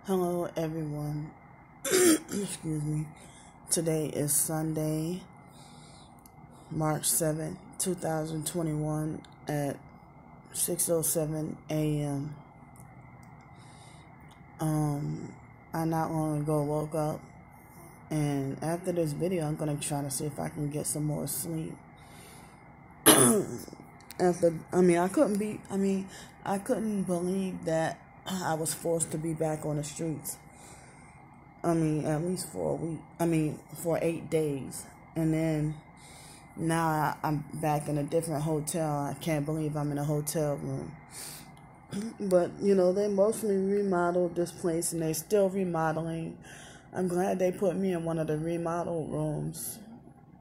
Hello, everyone. Excuse me. Today is Sunday, March 7th, 2021 at 6:07 a.m. I not long ago woke up, and after this video, I'm going to try to see if I can get some more sleep. I couldn't believe that I was forced to be back on the streets. At least for a week. For 8 days. And then now I'm back in a different hotel. I can't believe I'm in a hotel room. But, they mostly remodeled this place and they're still remodeling. I'm glad they put me in one of the remodeled rooms.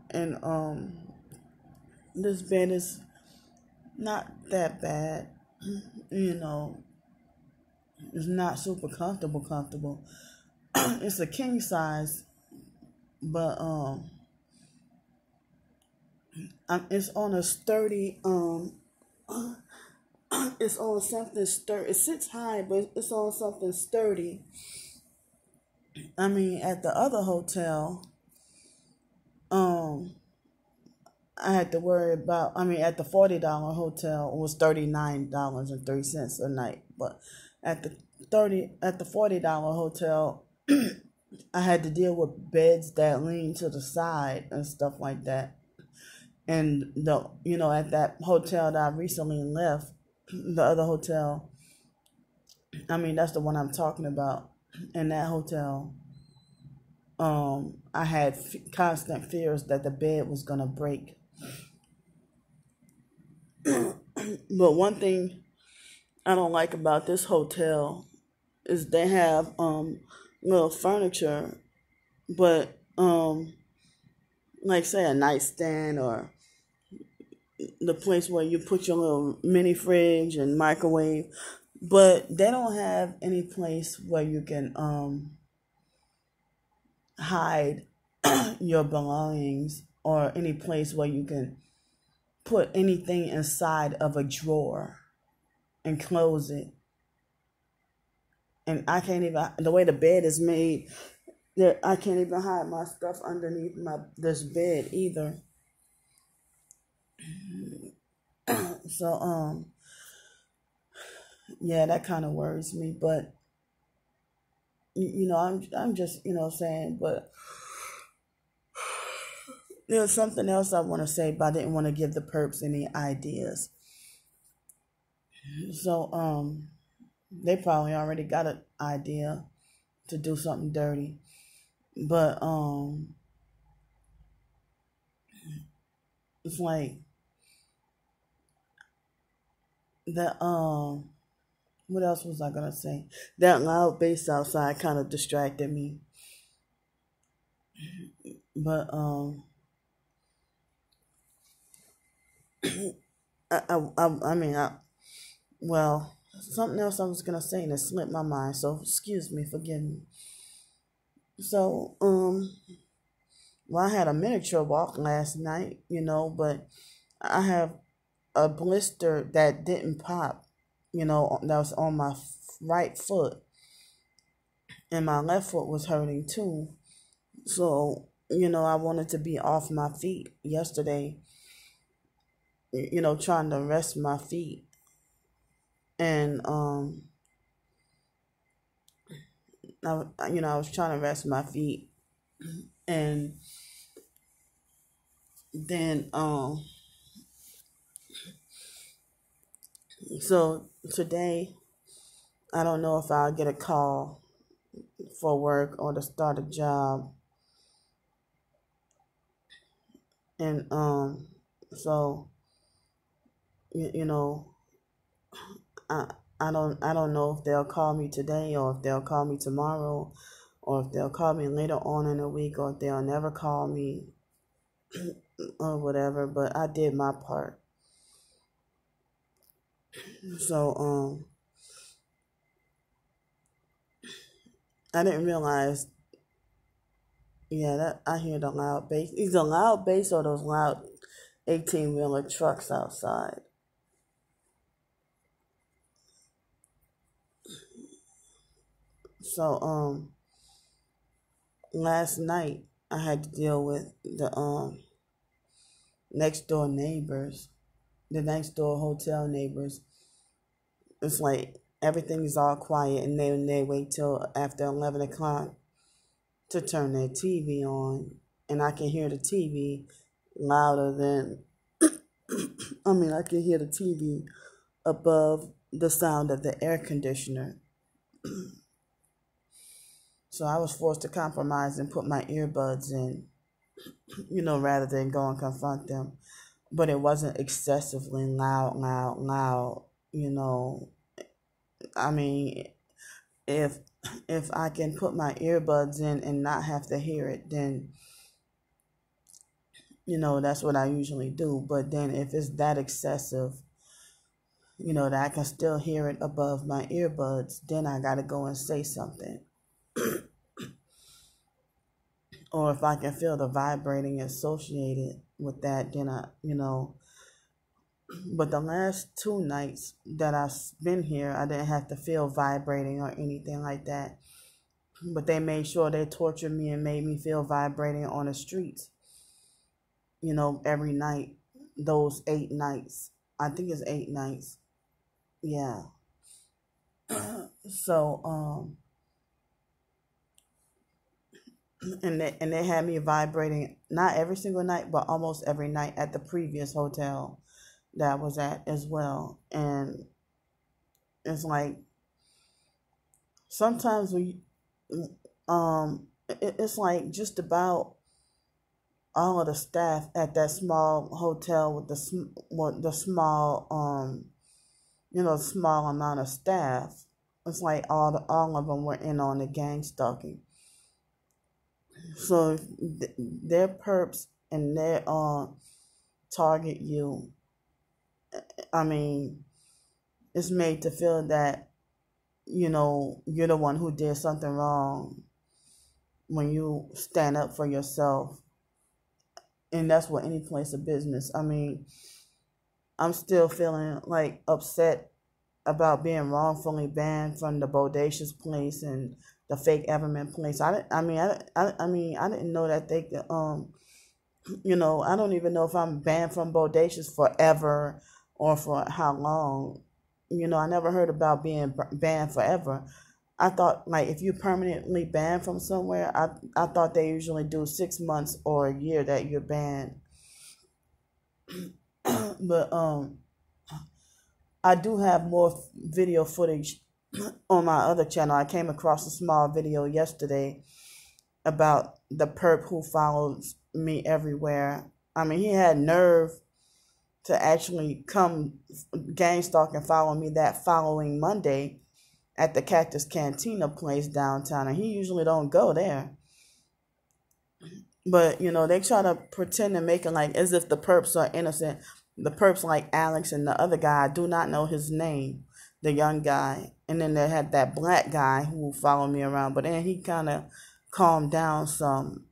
And this bed is not that bad. It's not super comfortable. It's a king size, but it's on a sturdy it's on something sturdy. It sits high, but it's on something sturdy. At the other hotel, I had to worry about. At the $40 hotel, it was $39.03 a night, but at the $40 hotel, I had to deal with beds that lean to the side and stuff like that. And at that hotel that I recently left, the other hotel, that's the one I'm talking about. In that hotel, I had constant fears that the bed was gonna break. But one thing I don't like about this hotel is they have little furniture, but like say a nightstand or the place where you put your little mini fridge and microwave, but they don't have any place where you can hide your belongings, or any place where you can put anything inside of a drawer and close it. And I can't even, the way the bed is made, I can't even hide my stuff underneath this bed either. So, yeah, that kind of worries me. But, I'm just, saying, but there's something else I want to say, but I didn't want to give the perps any ideas. So, they probably already got an idea to do something dirty. But, it's like, what else was I going to say? That loud bass outside kind of distracted me. But, something else I was going to say and it slipped my mind. So, excuse me, forgive me. So, I had a miniature walk last night, but I have a blister that didn't pop, that was on my right foot. And my left foot was hurting too. So, I wanted to be off my feet yesterday, trying to rest my feet. And, I was trying to rest my feet. And then, so today, I don't know if I'll get a call for work or to start a job. And, so, I don't know if they'll call me today or if they'll call me tomorrow or if they'll call me later on in the week or if they'll never call me or whatever, but I did my part. So, I didn't realize, that I hear the loud bass. Either loud bass or those loud 18-wheeler trucks outside. So last night I had to deal with the next door neighbors, the next door hotel neighbors. It's like everything is all quiet, and they wait till after 11 o'clock to turn their TV on, and I can hear the TV louder than I can hear the TV above the sound of the air conditioner. So I was forced to compromise and put my earbuds in, rather than go and confront them. But it wasn't excessively loud. I mean, if I can put my earbuds in and not have to hear it, then that's what I usually do. But then if it's that excessive, that I can still hear it above my earbuds, then I got to go and say something. Or if I can feel the vibrating associated with that, then but the last 2 nights that I've been here, I didn't have to feel vibrating or anything like that. But they made sure they tortured me and made me feel vibrating on the streets, every night, those 8 nights. I think it's 8 nights. Yeah. So, and they had me vibrating, not every single night, but almost every night at the previous hotel that I was at as well. And it's like, sometimes it's like just about all of the staff at that small hotel with the small small amount of staff. It's like all of them were in on the gang stalking. So their perps and their target you. I mean, it's made to feel that you're the one who did something wrong when you stand up for yourself. And that's what any place of business. I mean, I'm still feeling like upset about being wrongfully banned from the bodacious place and the fake Everman place. I didn't know that they could, I don't even know if I'm banned from bodacious forever or for how long. I never heard about being banned forever. I thought, like, if you're permanently banned from somewhere, I thought they usually do 6 months or a year that you're banned. But I do have more video footage on my other channel. I came across a small video yesterday about the perp who follows me everywhere. I mean, he had nerve to actually come gang stalk and follow me that following Monday at the Cactus Cantina place downtown, and he usually don't go there. But they try to pretend and make it like as if the perps are innocent. The perps like Alex and the other guy, I do not know his name, the young guy. And then they had that black guy who followed me around, but then he kind of calmed down some.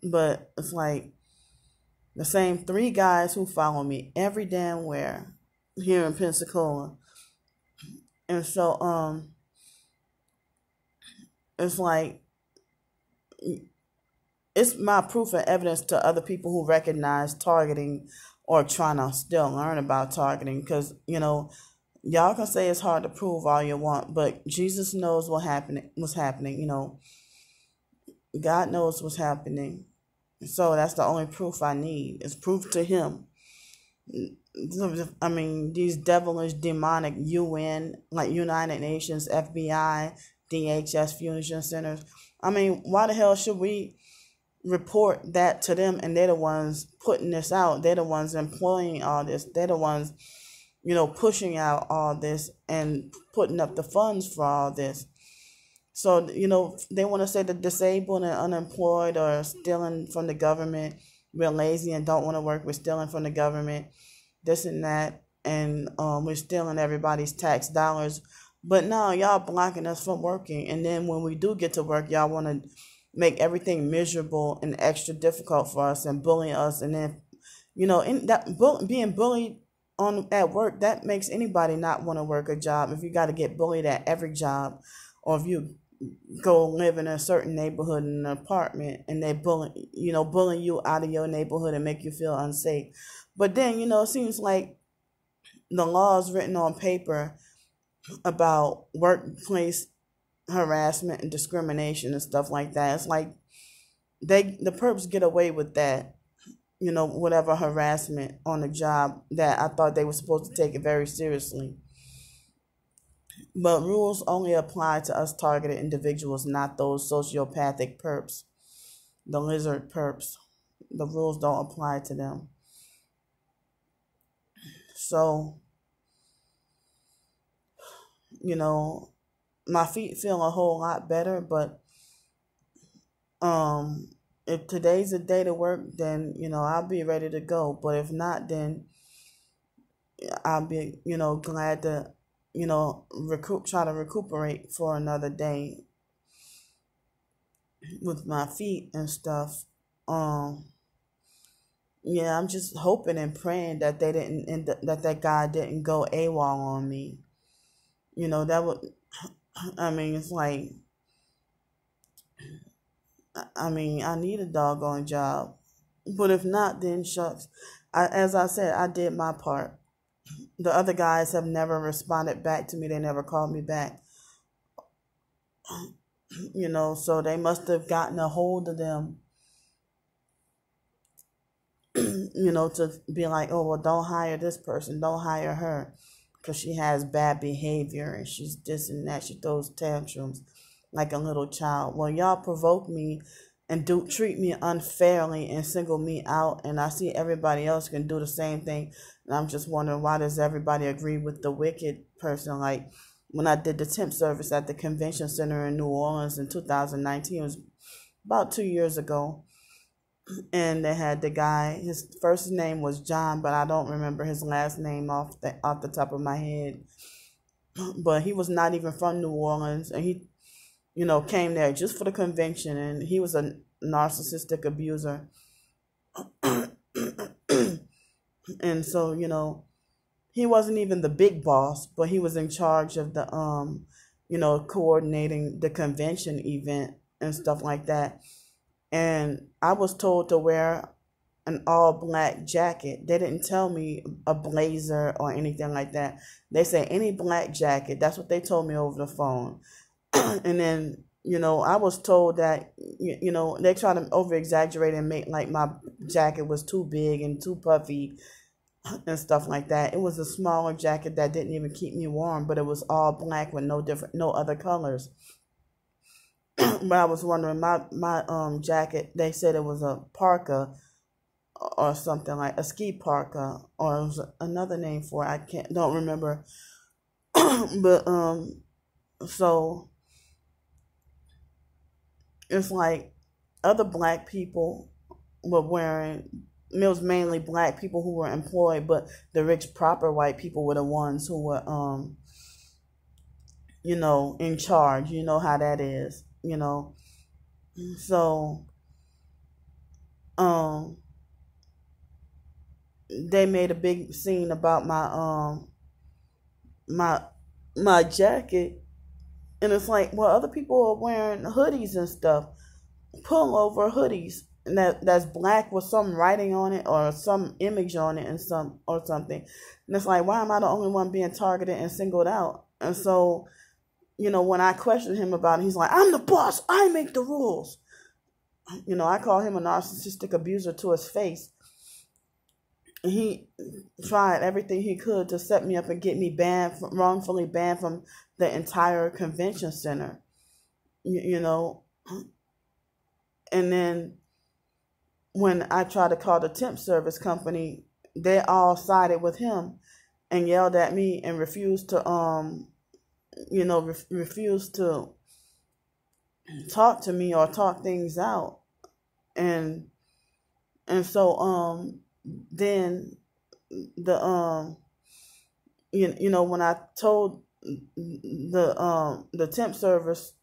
But it's like the same 3 guys who follow me every damn where here in Pensacola. And so it's like it's my proof and evidence to other people who recognize targeting or trying to still learn about targeting, because y'all can say it's hard to prove all you want, but Jesus knows what's happening. God knows what's happening. So that's the only proof I need. It's proof to him. I mean, these devilish, demonic UN, like United Nations, FBI, DHS fusion centers. I mean, why the hell should we report that to them? And they're the ones putting this out. They're the ones employing all this. They're the ones, pushing out all this and putting up the funds for all this. So, they want to say the disabled and unemployed are stealing from the government. We're lazy and don't want to work. We're stealing from the government, this and that. And we're stealing everybody's tax dollars. But no, y'all blocking us from working. And then when we do get to work, y'all want to make everything miserable and extra difficult for us and bully us. And then, being bullied at work, that makes anybody not want to work a job. If you got to get bullied at every job, or if you go live in a certain neighborhood in an apartment and they bullying you out of your neighborhood and make you feel unsafe. But then, it seems like the laws written on paper about workplace harassment and discrimination and stuff like that, it's like the perps get away with that, whatever harassment on the job, that I thought they were supposed to take it very seriously. But rules only apply to us targeted individuals, not those sociopathic perps, the lizard perps. The rules don't apply to them. So, my feet feel a whole lot better, but if today's a day to work, then, I'll be ready to go. But if not, then I'll be, glad to, try to recuperate for another day with my feet and stuff. Yeah, I'm just hoping and praying that they didn't, that guy didn't go AWOL on me. That would, it's like, I need a doggone job. But if not, then shucks. As I said, I did my part. The other guys have never responded back to me. They never called me back. So they must have gotten a hold of them, to be like, oh, well, don't hire this person. Don't hire her because she has bad behavior and she's this and that. She throws tantrums like a little child. Well, y'all provoke me and treat me unfairly and single me out, and I see everybody else can do the same thing. And I'm just wondering, why does everybody agree with the wicked person? Like when I did the temp service at the convention center in New Orleans in 2019, it was about 2 years ago. And they had the guy, his first name was John, but I don't remember his last name off the top of my head. But he was not even from New Orleans, and he, came there just for the convention, and he was a narcissistic abuser. And so, he wasn't even the big boss, but he was in charge of the, coordinating the convention event and stuff like that. And I was told to wear an all-black jacket. They didn't tell me a blazer or anything like that. They say any black jacket. That's what they told me over the phone. And then, I was told that, they try to over-exaggerate and make like my jacket was too big and too puffy and stuff like that. It was a smaller jacket that didn't even keep me warm, but it was all black with no other colors. But I was wondering, my jacket, they said it was a parka or something, like a ski parka, or it was another name for it. Don't remember. But so it's like other black people were wearing, it was mainly black people who were employed, but the rich proper white people were the ones who were in charge. You know how that is. So they made a big scene about my jacket, and it's like, well, other people are wearing hoodies and stuff, pullover hoodies, and that's black with some writing on it or some image on it and something, and it's like, why am I the only one being targeted and singled out? And so, when I questioned him about it, he's like, I'm the boss. I make the rules. I call him a narcissistic abuser to his face. And he tried everything he could to set me up and get me wrongfully banned from the entire convention center. And then when I tried to call the temp service company, they all sided with him and yelled at me and refused to refused to talk to me or talk things out. And so then the when I told the temp service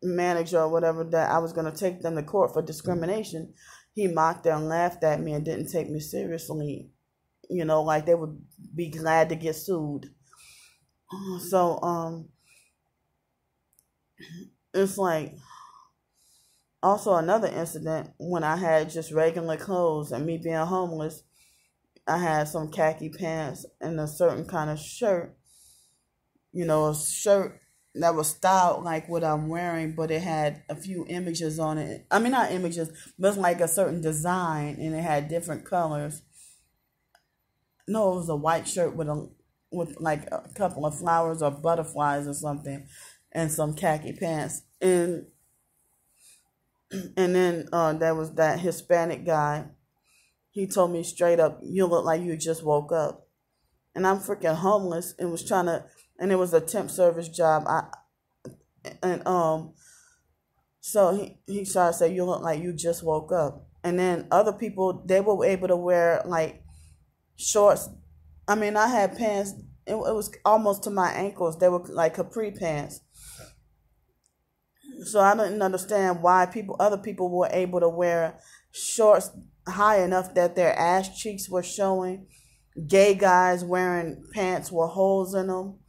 manager or whatever that I was going to take them to court for discrimination, he mocked and laughed at me and didn't take me seriously, like they would be glad to get sued. So it's like also another incident when I had just regular clothes and me being homeless. I had some khaki pants and a certain kind of shirt, a shirt that was styled like what I'm wearing, but it had a few images on it. I mean, not images, but it's like a certain design, and it had different colors. No, it was a white shirt with like a couple of flowers or butterflies or something, and some khaki pants. And then there was that Hispanic guy. He told me straight up, "You look like you just woke up." And I'm freaking homeless and and it was a temp service job. So he started to say, "You look like you just woke up." And then other people, they were able to wear like shorts. I mean, I had pants. It was almost to my ankles. They were like capri pants. So I didn't understand why other people were able to wear shorts high enough that their ass cheeks were showing. Gay guys wearing pants with holes in them,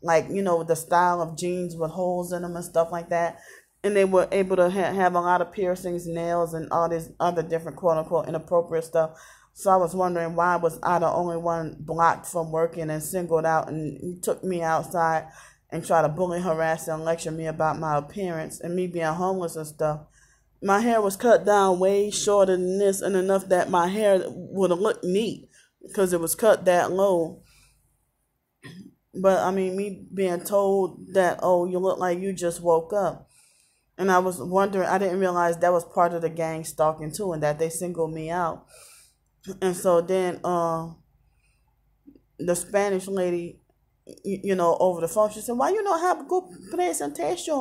like, the style of jeans with holes in them and stuff like that. And they were able to have a lot of piercings, nails, and all this other different quote unquote inappropriate stuff. So I was wondering, why was I the only one blocked from working and singled out, and he took me outside and tried to bully, harass, and lecture me about my appearance and me being homeless and stuff. My hair was cut down way shorter than this, and enough that my hair would have looked neat because it was cut that low. But I mean, me being told that, "Oh, you look like you just woke up." And I was wondering, I didn't realize that was part of the gang stalking too, and that they singled me out. And so then the Spanish lady, over the phone, she said, "Why you don't have a good presentation?"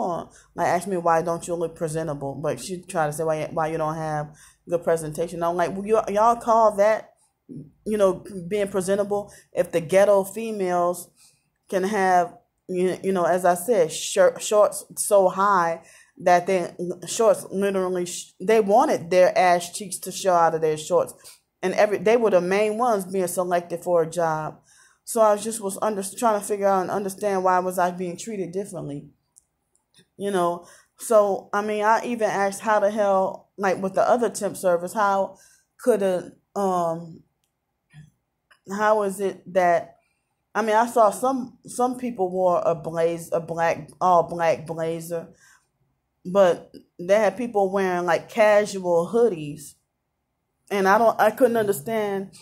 Like, asked me, "Why don't you look presentable?" But she tried to say, why you don't have good presentation. I'm like, well, y'all call that, being presentable? If the ghetto females can have, as I said, shorts so high that shorts literally, they wanted their ass cheeks to show out of their shorts. And they were the main ones being selected for a job. So I trying to figure out and understand why was I being treated differently. So I mean, I even asked how the hell, like with the other temp service, how is it that, I mean, I saw some people wore a all black blazer, but they had people wearing like casual hoodies, and I couldn't understand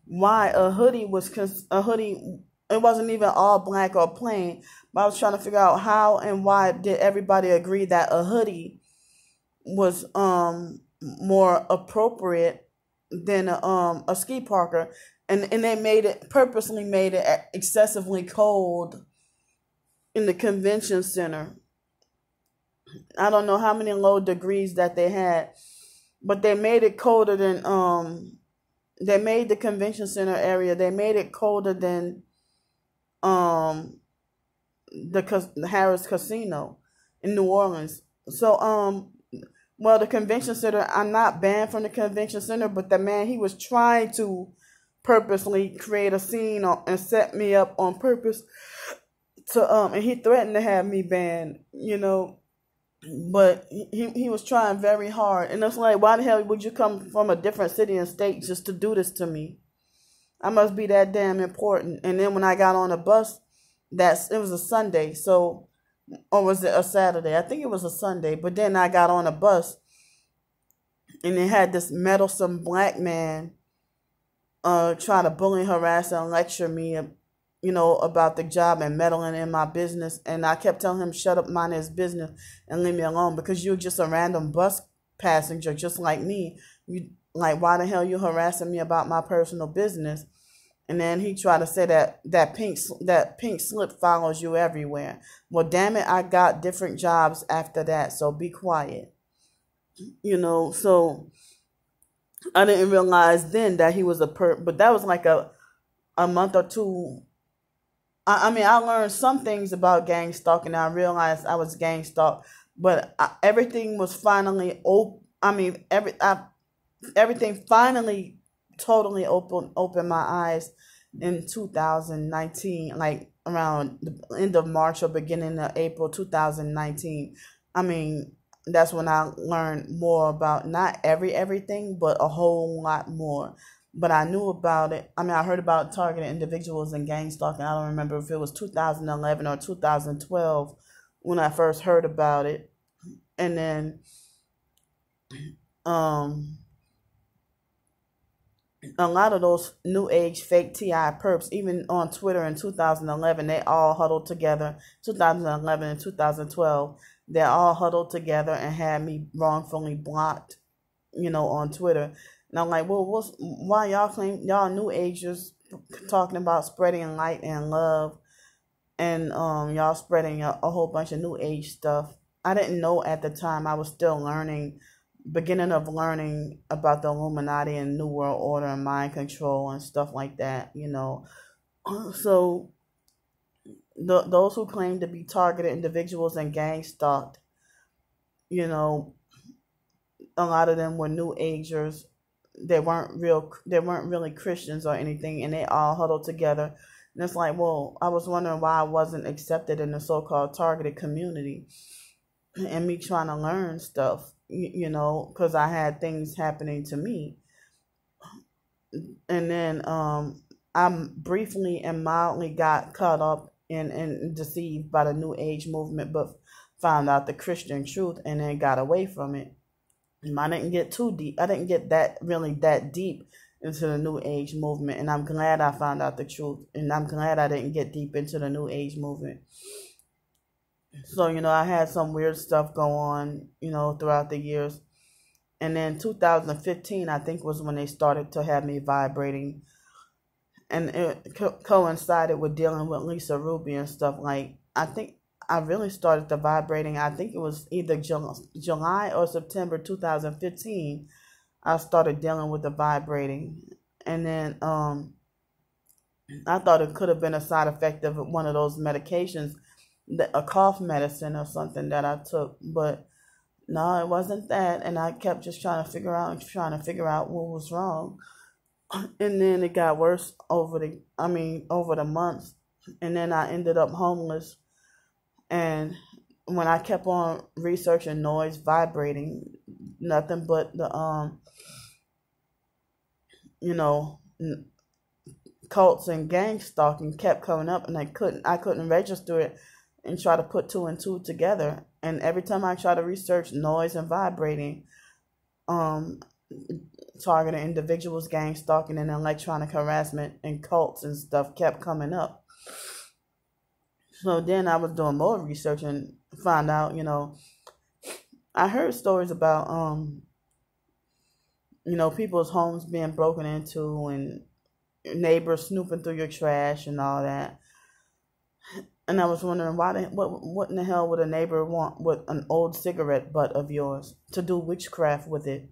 why a hoodie. It wasn't even all black or plain, but I was trying to figure out how and why did everybody agree that a hoodie was more appropriate than a ski parker, and they purposely made it excessively cold in the convention center. I don't know how many low degrees that they had, but they made it colder than they made the convention center area, they made it colder than the Harris Casino in New Orleans. So well, the convention center, I'm not banned from the convention center, but the man, he was trying to purposely create a scene and set me up on purpose to and he threatened to have me banned, but he was trying very hard. And it's like, why the hell would you come from a different city and state just to do this to me? I must be that damn important. And then when I got on a bus, it was a Sunday, or was it a Saturday? I think it was a Sunday. But then I got on a bus, and it had this meddlesome black man trying to bully, harass, and lecture me, about the job and meddling in my business. And I kept telling him, shut up, mind his business, and leave me alone, because you're just a random bus passenger just like me. Why the hell you harassing me about my personal business? And then he tried to say that pink slip follows you everywhere. Well, damn it, I got different jobs after that, so be quiet. So I didn't realize then that he was but that was like a month or two. I mean, I learned some things about gang stalking. I realized I was gang stalked, but everything was finally open. I mean, everything finally totally opened my eyes in 2019, like around the end of March or beginning of April 2019. I mean, that's when I learned more about not everything, but a whole lot more. But I knew about it. I mean, I heard about targeted individuals and gang stalking. I don't remember if it was 2011 or 2012 when I first heard about it. And then a lot of those new age fake TI perps, even on Twitter in 2011, they all huddled together. 2011 and 2012, they all huddled together and had me wrongfully blocked, on Twitter. And I'm like, well, why y'all claim y'all new agers talking about spreading light and love, and y'all spreading a whole bunch of new age stuff? I didn't know at the time. I was still beginning of learning about the Illuminati and New World Order and mind control and stuff like that, So those who claim to be targeted individuals and gang stalked, a lot of them were New Agers. They weren't really Christians or anything, and they all huddled together. And it's like, well, I was wondering why I wasn't accepted in the so-called targeted community, and me trying to learn stuff, because I had things happening to me. And then I briefly and mildly got caught up and deceived by the New Age movement, but found out the Christian truth and then got away from it. I didn't get too deep. I didn't get that deep into the New Age movement, and I'm glad I found out the truth, and I'm glad I didn't get deep into the New Age movement. So, I had some weird stuff go on, throughout the years. And then 2015, I think, was when they started to have me vibrating. And it coincided with dealing with Lisa Ruby and stuff. Like, I think I really started the vibrating. I think it was either July or September 2015. I started dealing with the vibrating. And then I thought it could have been a side effect of one of those medications, a cough medicine or something that I took. But no, it wasn't that. And I kept just trying to figure out what was wrong. And then it got worse over the months. And then I ended up homeless. And when I kept on researching noise vibrating, nothing but the cults and gang stalking kept coming up, and I couldn't register it and try to put two and two together. And every time I try to research noise and vibrating, targeting individuals, gang stalking, and electronic harassment and cults and stuff kept coming up. So then I was doing more research and found out, I heard stories about, people's homes being broken into and neighbors snooping through your trash and all that. And I was wondering what in the hell would a neighbor want with an old cigarette butt of yours to do witchcraft with it?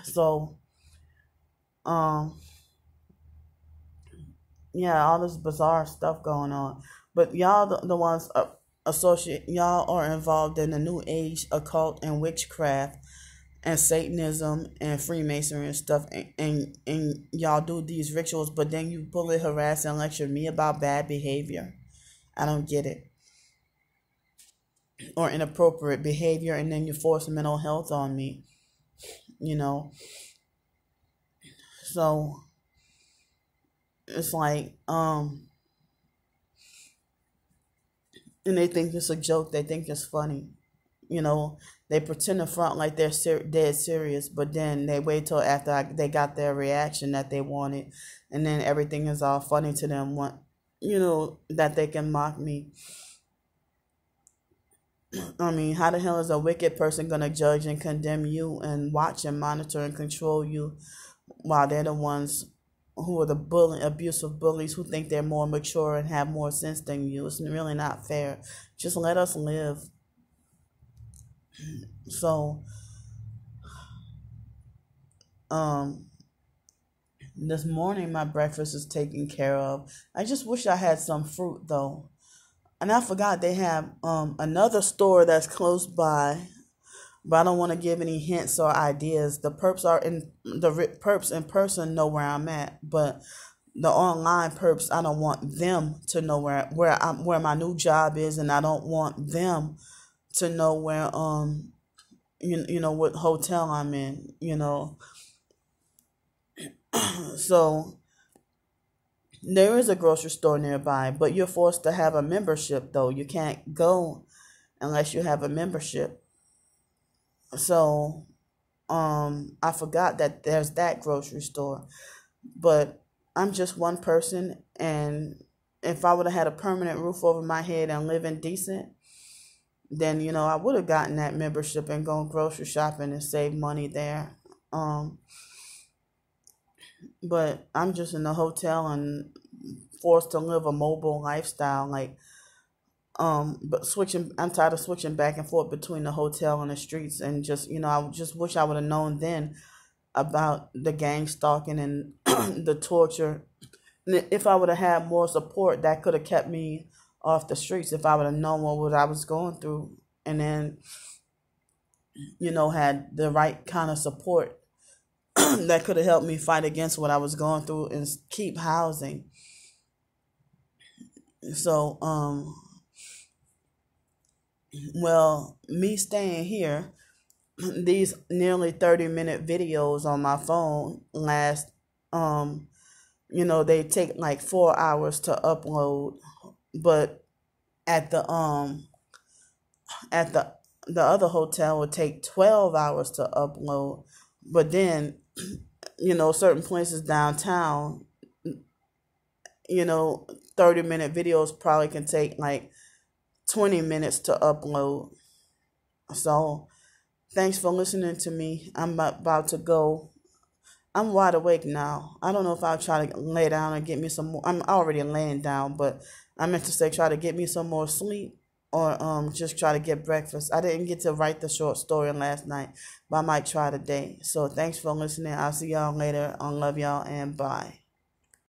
So, yeah, all this bizarre stuff going on. But y'all, the ones y'all are involved in the New Age, occult, and witchcraft, and Satanism, and Freemasonry and stuff, and y'all do these rituals, but then you bully, harass, and lecture me about bad behavior. I don't get it. Or inappropriate behavior, and then you force mental health on me. So it's like, and they think it's a joke. They think it's funny. They pretend to front like they're dead serious, but then they wait till after they got their reaction that they wanted, and then everything is all funny to them. That they can mock me. I mean, how the hell is a wicked person going to judge and condemn you and watch and monitor and control you while they're the ones who are the abusive bullies who think they're more mature and have more sense than you? It's really not fair. Just let us live. So, this morning my breakfast is taken care of. I just wish I had some fruit though. And I forgot they have another store that's close by, but I don't want to give any hints or ideas. The perps in person know where I'm at, but the online perps, I don't want them to know where my new job is, and I don't want them to know where what hotel I'm in, So there is a grocery store nearby, but you're forced to have a membership though. You can't go unless you have a membership. So I forgot that there's that grocery store. But I'm just one person, and if I would have had a permanent roof over my head and living decent, then I would have gotten that membership and gone grocery shopping and saved money there. But I'm just in a hotel and forced to live a mobile lifestyle. But I'm tired of switching back and forth between the hotel and the streets, and just I just wish I would have known then about the gang stalking and the torture. If I would have had more support, that could have kept me off the streets. If I would have known what I was going through, and then had the right kind of support that could have helped me fight against what I was going through and keep housing. So well, me staying here, these nearly 30-minute videos on my phone last, they take like 4 hours to upload, but at the other hotel would take 12 hours to upload. But then, certain places downtown, 30-minute videos probably can take like 20 minutes to upload. So thanks for listening to me. I'm about to go. I'm wide awake now. I don't know if I'll try to lay down and get me some more. I'm already laying down, but I meant to say try to get me some more sleep, or just try to get breakfast. I didn't get to write the short story last night, but I might try today. So thanks for listening. I'll see y'all later. I love y'all, and bye.